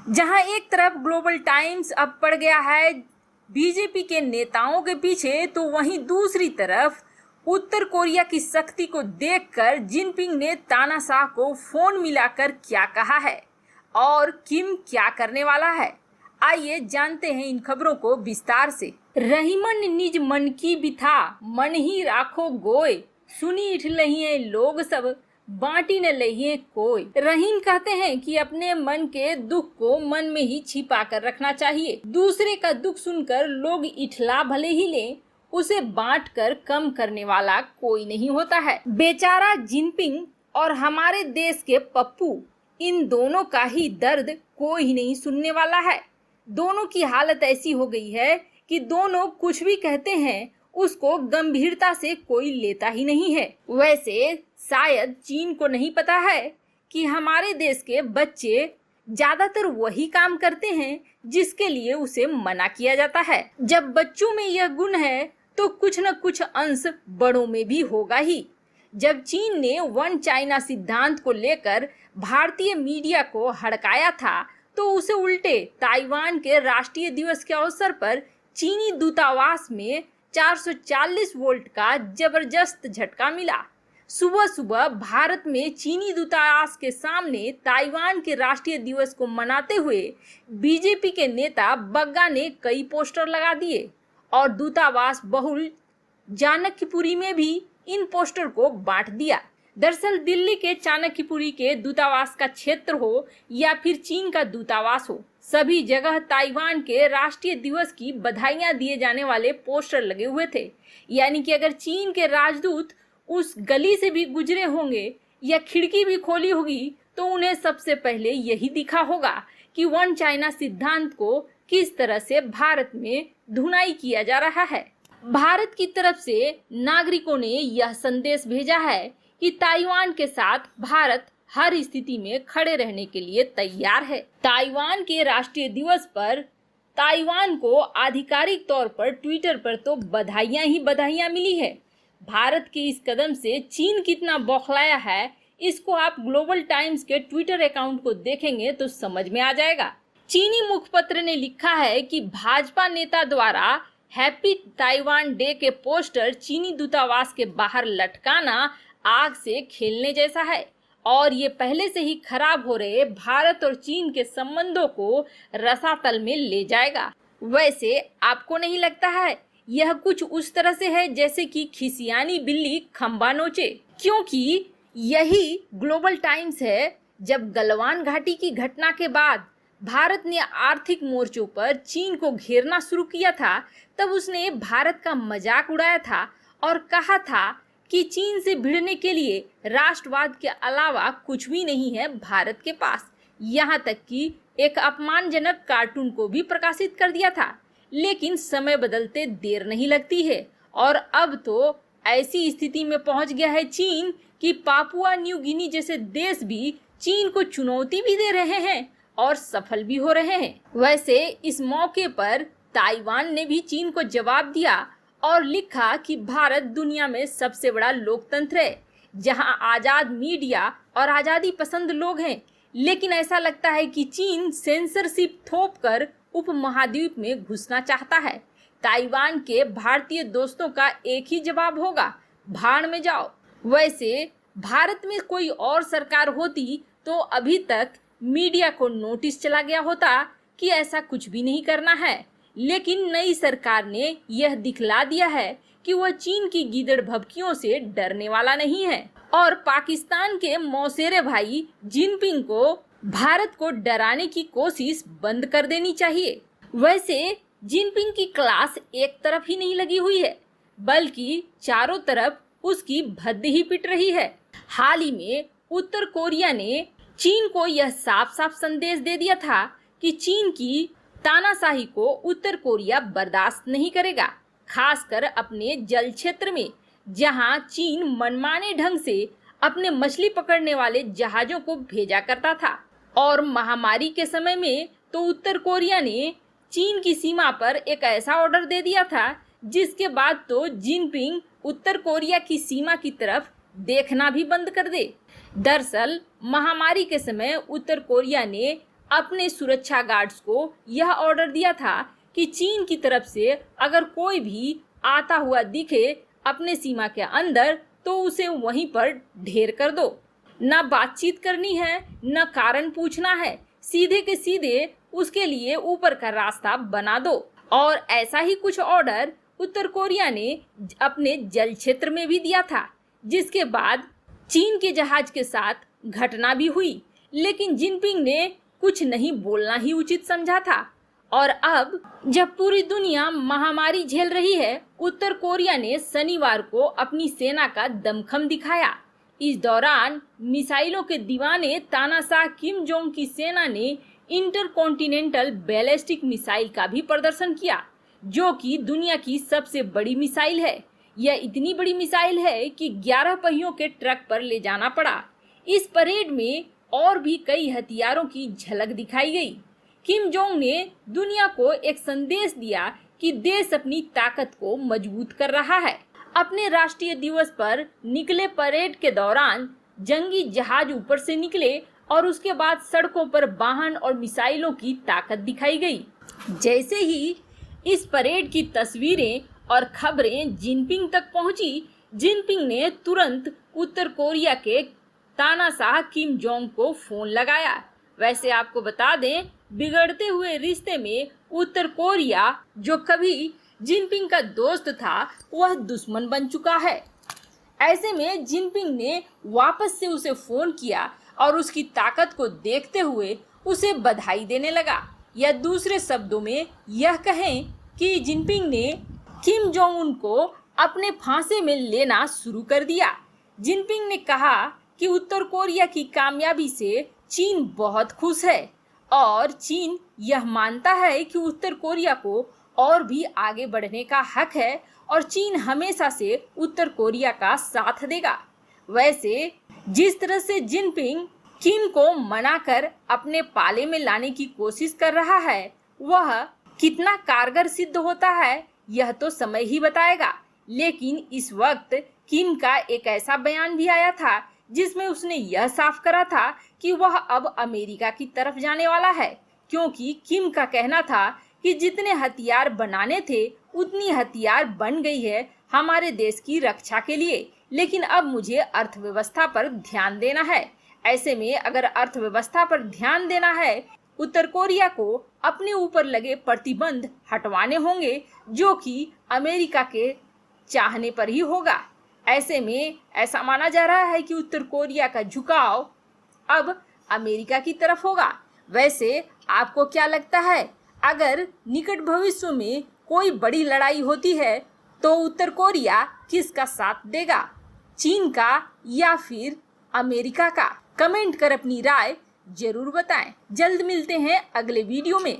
जहां एक तरफ ग्लोबल टाइम्स अब पड़ गया है बीजेपी के नेताओं के पीछे, तो वहीं दूसरी तरफ उत्तर कोरिया की सख्ती को देखकर जिनपिंग ने तानाशाह को फोन मिलाकर क्या कहा है और किम क्या करने वाला है। आइए जानते हैं इन खबरों को विस्तार से। रहीमन निज मन की बिथा मन ही राखो गोय, सुनी इठ लहिए लोग सब बांटी न लहिए कोई। रहीम कहते हैं कि अपने मन के दुख को मन में ही छिपा कर रखना चाहिए। दूसरे का दुख सुनकर लोग इठला भले ही ले, उसे बांट कर कम करने वाला कोई नहीं होता है। बेचारा जिनपिंग और हमारे देश के पप्पू, इन दोनों का ही दर्द कोई नहीं सुनने वाला है। दोनों की हालत ऐसी हो गई है कि दोनों कुछ भी कहते हैं उसको गंभीरता से कोई लेता ही नहीं है। वैसे शायद चीन को नहीं पता है कि हमारे देश के बच्चे ज्यादातर वही काम करते हैं जिसके लिए उसे मना किया जाता है। जब बच्चों में यह गुण है तो कुछ न कुछ अंश बड़ों में भी होगा ही। जब चीन ने वन चाइना सिद्धांत को लेकर भारतीय मीडिया को हड़काया था, तो उसे उल्टे ताइवान के राष्ट्रीय दिवस के अवसर पर चीनी दूतावास में 440 वोल्ट का जबरदस्त झटका मिला। सुबह सुबह भारत में चीनी दूतावास के सामने ताइवान के राष्ट्रीय दिवस को मनाते हुए बीजेपी के नेता बग्गा ने कई पोस्टर लगा दिए और दूतावास बहुल चाणक्यपुरी में भी इन पोस्टर को बांट दिया। दरअसल दिल्ली के चाणक्यपुरी के दूतावास का क्षेत्र हो या फिर चीन का दूतावास हो, सभी जगह ताइवान के राष्ट्रीय दिवस की बधाइयां दिए जाने वाले पोस्टर लगे हुए थे। यानी कि अगर चीन के राजदूत उस गली से भी गुजरे होंगे या खिड़की भी खोली होगी तो उन्हें सबसे पहले यही दिखा होगा कि वन चाइना सिद्धांत को किस तरह से भारत में धुनाई किया जा रहा है। भारत की तरफ से नागरिकों ने यह संदेश भेजा है कि ताइवान के साथ भारत हर स्थिति में खड़े रहने के लिए तैयार है। ताइवान के राष्ट्रीय दिवस पर ताइवान को आधिकारिक तौर पर ट्विटर पर तो बधाइयां ही बधाइयां मिली है। भारत के इस कदम से चीन कितना बौखलाया है, इसको आप ग्लोबल टाइम्स के ट्विटर अकाउंट को देखेंगे तो समझ में आ जाएगा। चीनी मुखपत्र ने लिखा है कि भाजपा नेता द्वारा हैप्पी ताइवान डे के पोस्टर चीनी दूतावास के बाहर लटकाना आग से खेलने जैसा है और ये पहले से ही खराब हो रहे भारत और चीन के संबंधों को रसातल में ले जाएगा। वैसे आपको नहीं लगता है यह कुछ उस तरह से है जैसे कि खिसियानी बिल्ली खंबा नोचे? क्योंकि यही ग्लोबल टाइम्स है। जब गलवान घाटी की घटना के बाद भारत ने आर्थिक मोर्चों पर चीन को घेरना शुरू किया था, तब उसने भारत का मजाक उड़ाया था और कहा था कि चीन से भिड़ने के लिए राष्ट्रवाद के अलावा कुछ भी नहीं है भारत के पास। यहाँ तक कि एक अपमानजनक कार्टून को भी प्रकाशित कर दिया था। लेकिन समय बदलते देर नहीं लगती है और अब तो ऐसी स्थिति में पहुंच गया है चीन कि पापुआ न्यू गिनी जैसे देश भी चीन को चुनौती भी दे रहे हैं और सफल भी हो रहे हैं। वैसे इस मौके पर ताइवान ने भी चीन को जवाब दिया और लिखा कि भारत दुनिया में सबसे बड़ा लोकतंत्र है जहां आजाद मीडिया और आजादी पसंद लोग हैं। लेकिन ऐसा लगता है कि चीन सेंसरशिप थोपकर उपमहाद्वीप में घुसना चाहता है। ताइवान के भारतीय दोस्तों का एक ही जवाब होगा, भाड़ में जाओ। वैसे भारत में कोई और सरकार होती तो अभी तक मीडिया को नोटिस चला गया होता कि ऐसा कुछ भी नहीं करना है। लेकिन नई सरकार ने यह दिखला दिया है कि वह चीन की गीदड़ भभकियों से डरने वाला नहीं है और पाकिस्तान के मौसेरे भाई जिनपिंग को भारत को डराने की कोशिश बंद कर देनी चाहिए। वैसे जिनपिंग की क्लास एक तरफ ही नहीं लगी हुई है, बल्कि चारों तरफ उसकी भद्द ही पिट रही है। हाल ही में उत्तर कोरिया ने चीन को यह साफ साफ संदेश दे दिया था कि चीन की तानाशाही को उत्तर कोरिया बर्दाश्त नहीं करेगा, खासकर अपने जल क्षेत्र में, जहां चीन मनमाने ढंग से अपने मछली पकड़ने वाले जहाजों को भेजा करता था। और महामारी के समय में तो उत्तर कोरिया ने चीन की सीमा पर एक ऐसा ऑर्डर दे दिया था जिसके बाद तो जिनपिंग उत्तर कोरिया की सीमा की तरफ देखना भी बंद कर दे। दरअसल महामारी के समय उत्तर कोरिया ने अपने सुरक्षा गार्ड्स को यह ऑर्डर दिया था कि चीन की तरफ से अगर कोई भी आता हुआ दिखे अपने सीमा के अंदर तो उसे वहीं पर ढेर कर दो। न बातचीत करनी है, न कारण पूछना है, सीधे के सीधे उसके लिए ऊपर का रास्ता बना दो। और ऐसा ही कुछ ऑर्डर उत्तर कोरिया ने अपने जल क्षेत्र में भी दिया था, जिसके बाद चीन के जहाज के साथ घटना भी हुई। लेकिन जिनपिंग ने कुछ नहीं बोलना ही उचित समझा था। और अब जब पूरी दुनिया महामारी झेल रही है, उत्तर कोरिया ने शनिवार को अपनी सेना का दमखम दिखाया। इस दौरान मिसाइलों के दीवाने तानाशाह किम जोंग की सेना ने इंटरकॉन्टिनेंटल बैलिस्टिक मिसाइल का भी प्रदर्शन किया, जो कि दुनिया की सबसे बड़ी मिसाइल है। यह इतनी बड़ी मिसाइल है कि 11 पहियों के ट्रक पर ले जाना पड़ा। इस परेड में और भी कई हथियारों की झलक दिखाई गई। किम जोंग ने दुनिया को एक संदेश दिया कि देश अपनी ताकत को मजबूत कर रहा है। अपने राष्ट्रीय दिवस पर निकले परेड के दौरान जंगी जहाज ऊपर से निकले और उसके बाद सड़कों पर वाहन और मिसाइलों की ताकत दिखाई गई। जैसे ही इस परेड की तस्वीरें और खबरें जिनपिंग तक पहुंची, जिनपिंग ने तुरंत उत्तर कोरिया के तानाशाह किम जोंग को फोन लगाया। वैसे आपको बता दें, बिगड़ते हुए रिश्ते में उत्तर कोरिया, जो कभी जिनपिंग का दोस्त था, वह दुश्मन बन चुका है। ऐसे में जिनपिंग ने वापस से उसे फोन किया और उसकी ताकत को देखते हुए उसे बधाई देने लगा। या दूसरे शब्दों में यह कहें कि जिनपिंग ने किम जोंग उन को अपने फांसे में लेना शुरू कर दिया। जिनपिंग ने कहा कि उत्तर कोरिया की कामयाबी से चीन बहुत खुश है और चीन यह मानता है कि उत्तर कोरिया को और भी आगे बढ़ने का हक है और चीन हमेशा से उत्तर कोरिया का साथ देगा। वैसे जिस तरह से जिनपिंग किम को मनाकर अपने पाले में लाने की कोशिश कर रहा है, वह कितना कारगर सिद्ध होता है यह तो समय ही बताएगा। लेकिन इस वक्त किम का एक ऐसा बयान भी आया था जिसमें उसने यह साफ करा था कि वह अब अमेरिका की तरफ जाने वाला है, क्योंकि किम का कहना था कि जितने हथियार बनाने थे उतनी हथियार बन गई है हमारे देश की रक्षा के लिए, लेकिन अब मुझे अर्थव्यवस्था पर ध्यान देना है। ऐसे में अगर अर्थव्यवस्था पर ध्यान देना है, उत्तर कोरिया को अपने ऊपर लगे प्रतिबंध हटवाने होंगे, जो कि अमेरिका के चाहने पर ही होगा। ऐसे में ऐसा माना जा रहा है कि उत्तर कोरिया का झुकाव अब अमेरिका की तरफ होगा। वैसे आपको क्या लगता है, अगर निकट भविष्य में कोई बड़ी लड़ाई होती है तो उत्तर कोरिया किसका साथ देगा, चीन का या फिर अमेरिका का? कमेंट कर अपनी राय जरूर बताएं। जल्द मिलते हैं अगले वीडियो में।